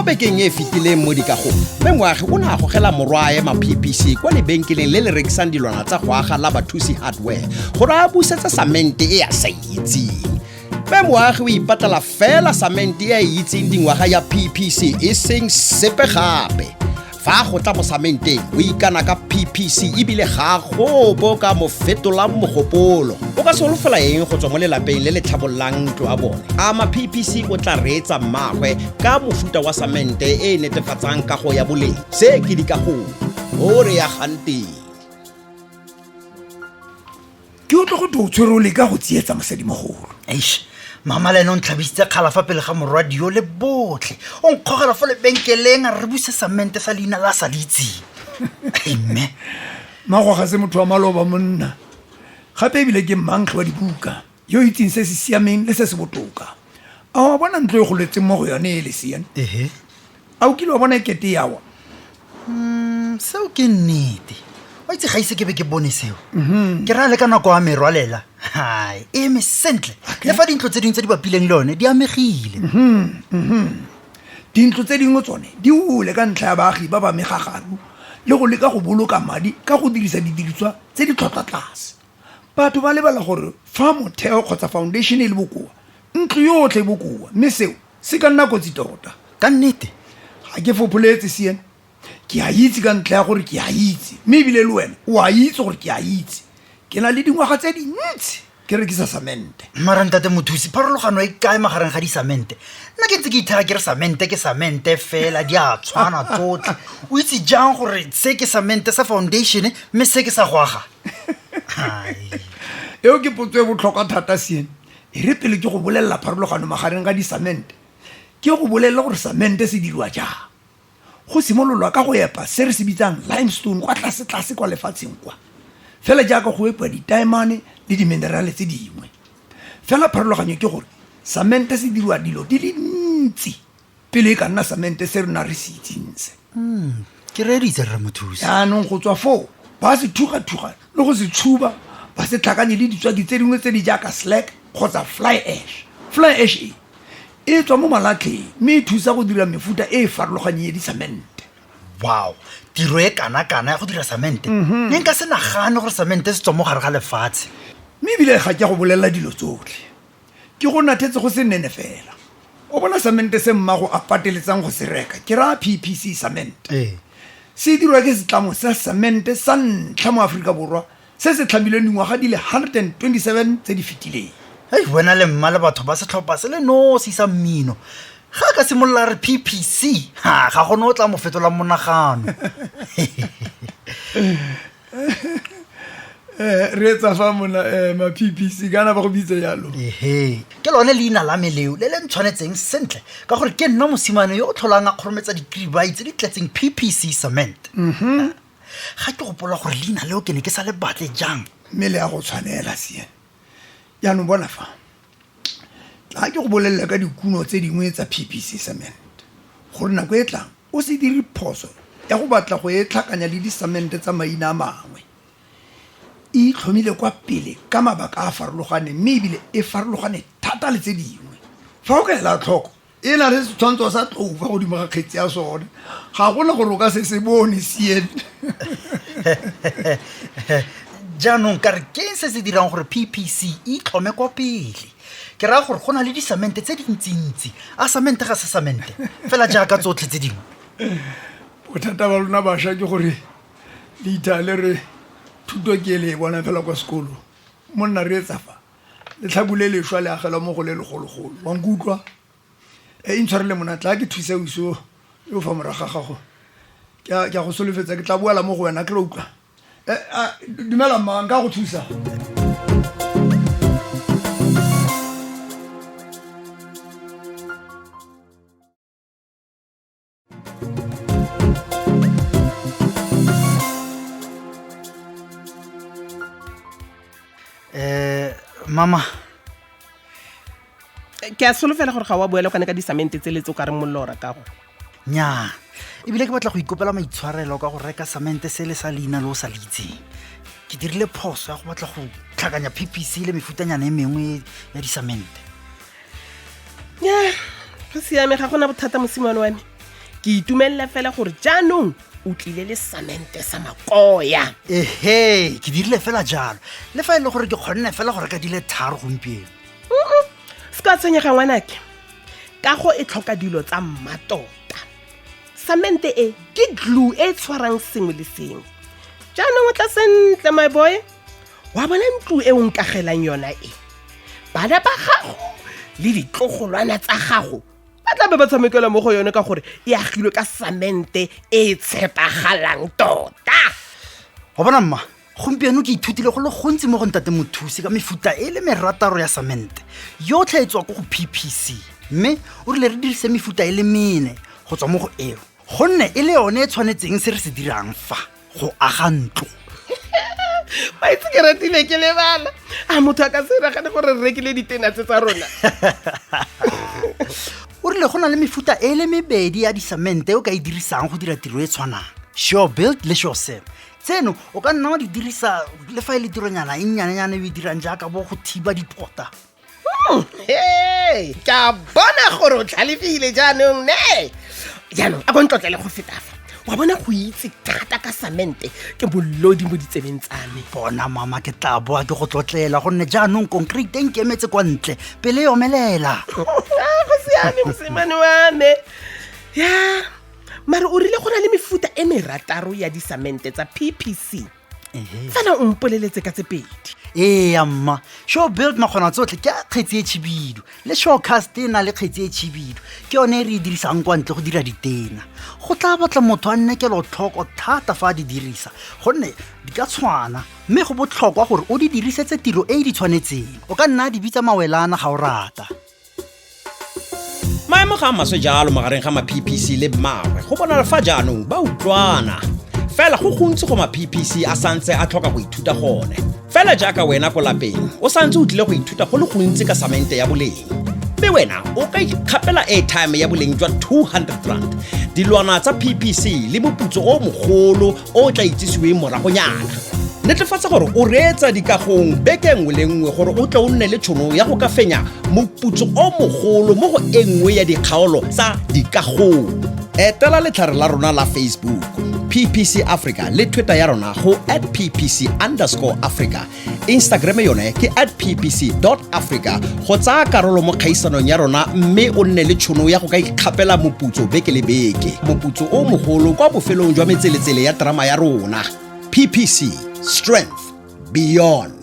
Bekeng e fetileng mo dikagong mme moagi o ne a gogela morwae ma-PPC kwa lebenkeleng le le rekisang dilwana tsa go aga la Bathusi Hardware gore a busetse samente e a sa itseng mme moagi o ipatlela fela samente e a itseng dingwaga ya PPC e seng sepe gape fa go tla mo samenteng o ikana ka PPC ebile ga go bo ka mo fetolang mogopolo o ka solofela eng go tswa mo lelapeng le le tlhabollang ntlo a bone a ma-PPC o tla reetsa mmagwe ka mofuta wa samente e netefatsang kago ya boleng se ke dikagong o re ya ganteng ke o tlo go to tshwere o leka go tsietsa mosadimogolo mama le ene o ntlhabisitse kgala fa pele ga morwadio le botlhe o nkgogela fo lebenkeleng a re buse samente sa leina la sa le itseng mme mago ga se motho wa maloba monna gape ebile ke mmankge wa dibuka yo itseng se se siameng le se se botoka a wa bona ntlo e goletseng mo go yone e le siane a o kile wa bona ekete yawa seo ke nnete wa itse ga ise ke be ke bone seo ke ra le ka nako wa merwalela hai e eme sentle le fa dintlo tse dingwe tse di bapileng le yone di amegile dintlo tse dingwe tsone di ule ka ntlha ya baagi ba ba megagano le go leka go boloka madi ka go dirisa didiriswa tse di tlhotlhwa tlase batho ba lebala gore fa motheo kgotsa foundation e le bokoa ntlo yotlhe e bokoa mme seo se ka nna kotsi tota ka nnete ga ke fopoletse siene ke a itse ka ntlha ya gore ke a itse mme ebile le wena o a itse gore ke a itse ke na le dingwaga tse dintsi ke rekisa samente mara ntate Mothusi pharologano e kae magareng ga disamente nna ke ntse ke ithera ke re samente ke samente fela di a tshwana tsotlhe o itse jang gore se ke samente sa foundation mme se ke sa go aga eo ke potso e botlhokwa thata siene e re pele ke go bolelela pharologano magareng ga disamente ke go bolelela gore samente se diriwa jang go simololwa ka go epa se re se bitsang limestone kwa tlase-tlase kwa lefatsheng kwa fela jaaka go epa ditaemane le diminerale tse dingwe fela pharologanyo ke gore samente se diriwa dilo di le ntsi pele e ka nna samente se rena re se itseng se ke reditse Rra Mothusi yaanong go tswa foo ba se thuga-thuga le go se tshuba ba se tlhakanye le ditswaki tse dingwe tse di jaaka slag kgotsa fly ash e tswa mo malatlheng mme e thusa go dira mefuta e e farologaneng ya disamente wow tiro e kana-kana ya go dira samente ne nka se nagane gore samente se tswa mo gare ga lefatshe mme ebile ga ke go bolelela dilo tsotlhe ke go nathetse go se nnene fela o bona samente se mmago a pateletsang go se reka ke raya PPC samente se dirwa ke setlamo sa samente sa ntlha mo Aforika Borwa se se tlhamilweng dingwaga di le 127 tse di fetileng wena le mma le batho ba setlhopha se le nosi sa mmino ga ka simolola re PPC ga gone o tla mo fetolang monagano re etsa fa ma-PPC kana ba go bitse jalo ke lone leina la meleo le le ntshwanetseng sentle ka gore ke nna mosimane yo o tlholang a kgorometsa dikribai tse di tletseng PPC cement ga ke gopola gore leina leo ke ne ke sa le batle jang mme le ya go tshwanela siene yaanong bona fa tla ke go bolelela ka dikuno tse dingwe tsa PPC cement gore nako e tlang o se dire phoso ya go batla go e tlhakanya le disamente tsa maina a mangwe e tlhomile kwa pele ka mabaka a farologane mme ebile e farologane thata le tse dingwe fa o ka ela tlhoko e na le setshwantsho sa tloufa godimo ga kgetsi ya sone ga gona gore o ka se bone siene jaanong ka re ke se se dirang gore PPC e tlhome kwa pele ke raya gore go na le disamente tse dintsintsi a samente ga se samente fela jaaka tsotlhe tse dingwe bothata ba lona bašwa ke gore le ithale re thuto ke le bona fela kwa sekolo monna re etsa fa le tlhabule lešwa le agela mo go le legologolo wa nkutlwa e ntshwarele monatla ke thusa wiso yo fa moraga gago ke a go solofetsa ke tla boela mo go wena ke re utlwa dumela mma nka go thusa mama ke a solofela gore ga wa boela kwane ka disamente tse letso ka re molora ka go nya ebile ke batla go ikopela maitshwarelo ka go reka samente se le sa leina le o sa le itseng ke dirile phoso ya go batla go tlhakanya PPC le mefutanyana e mengwe ya disamente. ya go siame ga gona bothata mosimane wa me ke itumelela fela gore jaanong o tlile le samente sa makoya. Ehe, ke dirile fela jalo le fa e le gore ke kgonne fela go reka di le 3 gompieno. se ka tshwenyega ngwanake ka go e tlhoka dilo tsa mmatota. Samente e ke glue e tshwarang sengwe le sengwe. Jaanong o tla sentle my boy wa bona ntlo e o nkagelang yona e bana ba gago le ditlogolwana tsa gago ba tla be ba tshamekela mo go yone ka gore e agilwe ka samente e tshepagalang tota. Go bona mma gompieno ke ithutile go le gontsi mo go ntate mothusi ka mefuta e le merataro ya samente yotlhe e tswa go PPC mme o rile re dirise mefuta e le mene go tswa mo go eo gonne e le yone e tshwanetseng se re se dirang fa go aga ntlo. ba itse ke ratile ke lebala a motho a ka se ragane gore re rekile ditena tse tsa rona. O rile go na le mefuta e le mebedi ya disamente o ka e dirisang go dira tiro e tshwanang Sure Build le Sure Sam. Tseno o ka nna wa di dirisa le fa e le tironyana e nnyanenyana e o e dirang jaaka bo go thiba dipota. Hey, ka bona gore o tlhalefile jaanong ne jaanong a bontlotlele go feta fa wa bona go itse thata ka samente ke bolodi mo ditsebeng tsa me. Bona mama ke tla boa ke go tlotlela gonne jaanong concrete e nkemetse kwa ntle pele e omelela. Go siame mosimane wa me ya mare o rile go na le mefuta e merataro ya disamente tsa PPC fela o mpoleletse ka tse pedi. Ee mma Sure Build makgona tsotlhe ke a kgetsi e tshibidu le Surecast e na le kgetsi e tshibidu ke yone re e dirisang kwa ntle go dira ditena go tla batla motho a nne kelotlhoko thata fa a di dirisa gonne di ka tshwana mme go botlhokwa gore o di dirisetse tiro e di tshwanetseng o ka nna di bitsa mawelana ga o rata. maemo ga maswe jalo magareng ga ma-PPC le mmaagwe go bona fa jaanong ba utlwana fela go gontsi go ma-PPC a santse a tlhoka go ithuta gone fela jaaka wena ko lapeng o santse o tlile go ithuta go le gontsi ka samente ya boleng mme wena o ka ikgapela airtime ya boleng jwa 200 rand dilwana tsa PPC le moputso o mogolo o tla itsisiweng moragonyana netefatsa gore o reetsa dikagong beke nngwe le nngwe gore o tle o nne le tšhono ya go ka fenya moputso o mogolo mo go e nngwe ya dikgaolo tsa dikagong etela letlhare la rona la Facebook PPC Africa le Twitter ya rona go @PPC_Africa Instagram yone ke @ppc.africa go tsaya karolo mo kgaisanong ya rona mme o nne le tšhono ya go ka ikgapela moputso beke le beke moputso o mogolo kwa bofelong jwa metseletsele ya drama ya rona PPC Strength Beyond.